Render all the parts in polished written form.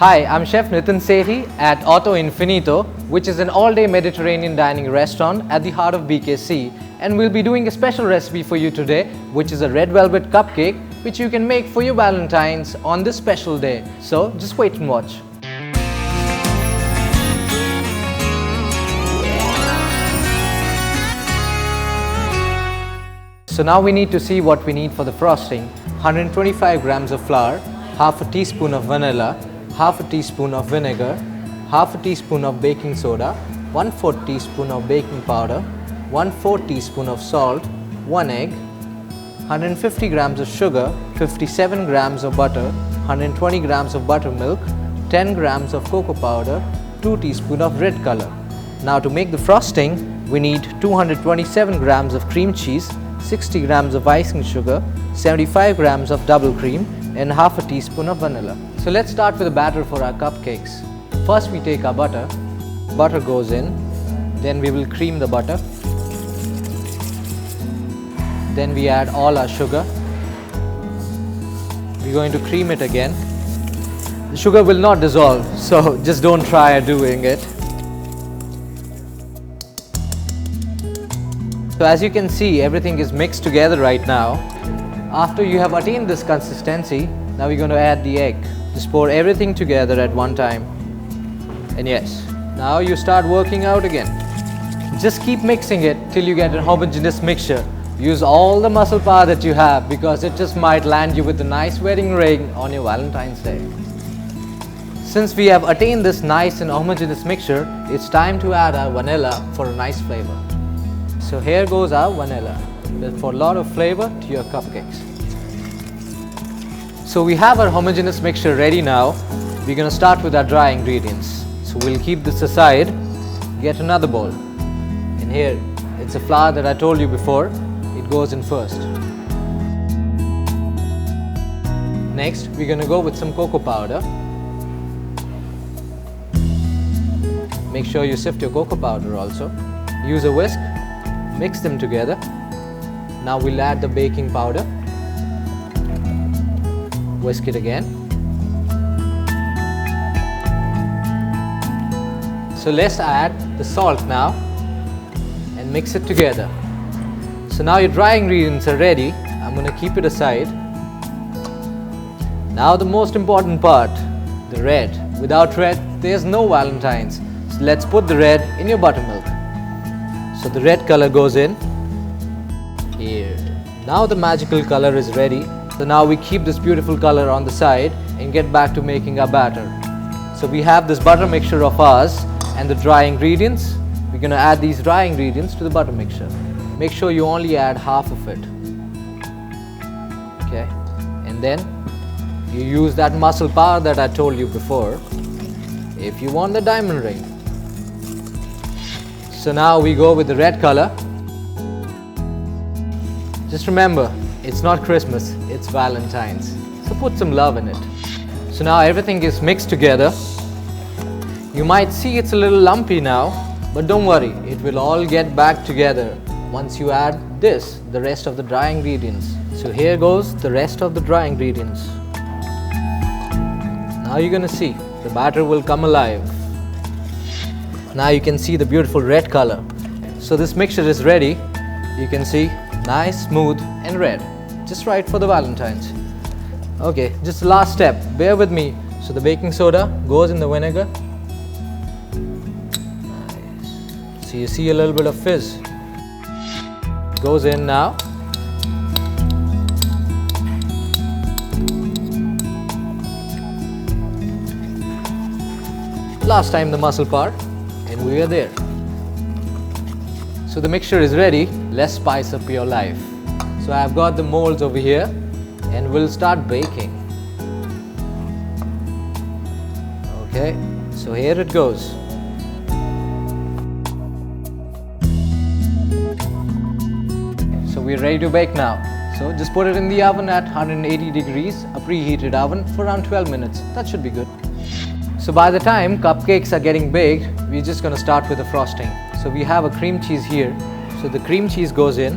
Hi, I'm Chef Nitin at Otto Infinito, which is an all-day Mediterranean dining restaurant at the heart of BKC, and we'll be doing a special recipe for you today, which is a red velvet cupcake, which you can make for your Valentines on this special day. So just wait and watch. So now we need to see what we need for the frosting. 125 grams of flour, half a teaspoon of vanilla, half a teaspoon of vinegar, half a teaspoon of baking soda, 1/4 teaspoon of baking powder, 1/4 teaspoon of salt, 1 egg, 150 grams of sugar, 57 grams of butter, 120 grams of buttermilk, 10 grams of cocoa powder, 2 teaspoons of red color. Now to make the frosting, we need 227 grams of cream cheese, 60 grams of icing sugar, 75 grams of double cream, and half a teaspoon of vanilla. So let's start with the batter for our cupcakes. First we take our butter. Butter goes in. Then we will cream the butter. Then we add all our sugar. We're going to cream it again. The sugar will not dissolve, so just don't try doing it. So as you can see, everything is mixed together right now. After you have attained this consistency, now we're going to add the egg. Just pour everything together at one time. And yes, now you start working out again. Just keep mixing it till you get a homogeneous mixture. Use all the muscle power that you have, because it just might land you with a nice wedding ring on your Valentine's Day. Since we have attained this nice and homogeneous mixture, it's time to add our vanilla for a nice flavor. So here goes our vanilla, for a lot of flavor to your cupcakes. So we have our homogeneous mixture ready now. We're going to start with our dry ingredients. So we'll keep this aside, get another bowl. And here, it's a flour that I told you before, it goes in first. Next, we're going to go with some cocoa powder. Make sure you sift your cocoa powder also. Use a whisk, mix them together. Now we'll add the baking powder. Whisk it again. So let's add the salt now and mix it together. So now your dry ingredients are ready. I'm going to keep it aside. Now the most important part, the red. Without red, there's no Valentines. So let's put the red in your buttermilk. So the red color goes in here. Now the magical color is ready. So now we keep this beautiful color on the side and get back to making our batter. So we have this butter mixture of ours and the dry ingredients. We're going to add these dry ingredients to the butter mixture. Make sure you only add half of it. Okay, and then you use that muscle power that I told you before if you want the diamond ring. So now we go with the red color. Just remember, it's not Christmas, it's Valentine's. So put some love in it. So now everything is mixed together. You might see it's a little lumpy now, but don't worry, it will all get back together once you add the rest of the dry ingredients. So here goes the rest of the dry ingredients. Now you're gonna see the batter will come alive. Now you can see the beautiful red color. So this mixture is ready. You can see nice, smooth and red. Just right for the Valentines. Okay, just the last step. Bear with me. So the baking soda goes in the vinegar. Nice. So you see a little bit of fizz. Goes in now. Last time the muscle part, and we are there. So the mixture is ready. Let's spice up your life. So I've got the molds over here and we'll start baking. Okay, so here it goes. So we're ready to bake now. So just put it in the oven at 180 degrees, a preheated oven, for around 12 minutes. That should be good. So by the time cupcakes are getting baked, we're just going to start with the frosting. So we have a cream cheese here. So the cream cheese goes in.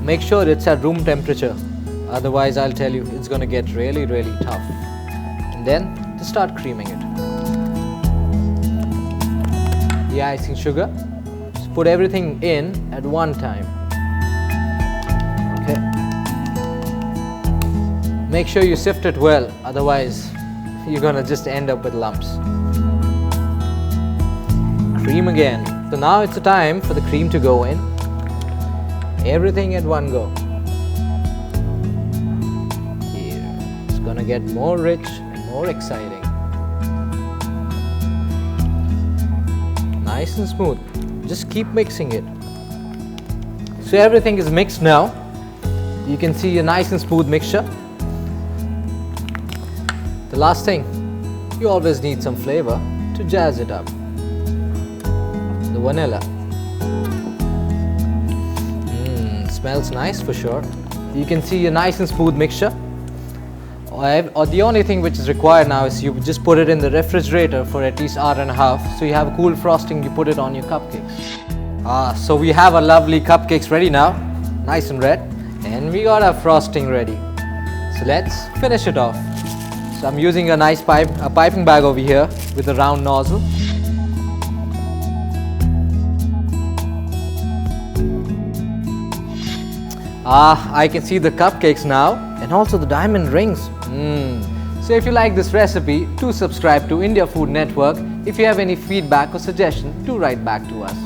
Make sure it's at room temperature. Otherwise, I'll tell you, it's going to get really tough. And then to start creaming it. The icing sugar, just put everything in at one time. Okay. Make sure you sift it well, otherwise you're gonna just end up with lumps. Cream again. So now it's the time for the cream to go in. Everything at one go. Here, it's gonna get more rich and more exciting. Nice and smooth. Just keep mixing it. So everything is mixed now. You can see a nice and smooth mixture. The last thing, you always need some flavor to jazz it up. The vanilla. Smells nice for sure. You can see a nice and smooth mixture. Or the only thing which is required now is you just put it in the refrigerator for at least an hour and a half. So you have a cool frosting, you put it on your cupcakes. So we have our lovely cupcakes ready now. Nice and red. And we got our frosting ready. So let's finish it off. So I'm using a nice piping bag over here with a round nozzle. I can see the cupcakes now and also the diamond rings. So if you like this recipe, do subscribe to India Food Network. If you have any feedback or suggestion, do write back to us.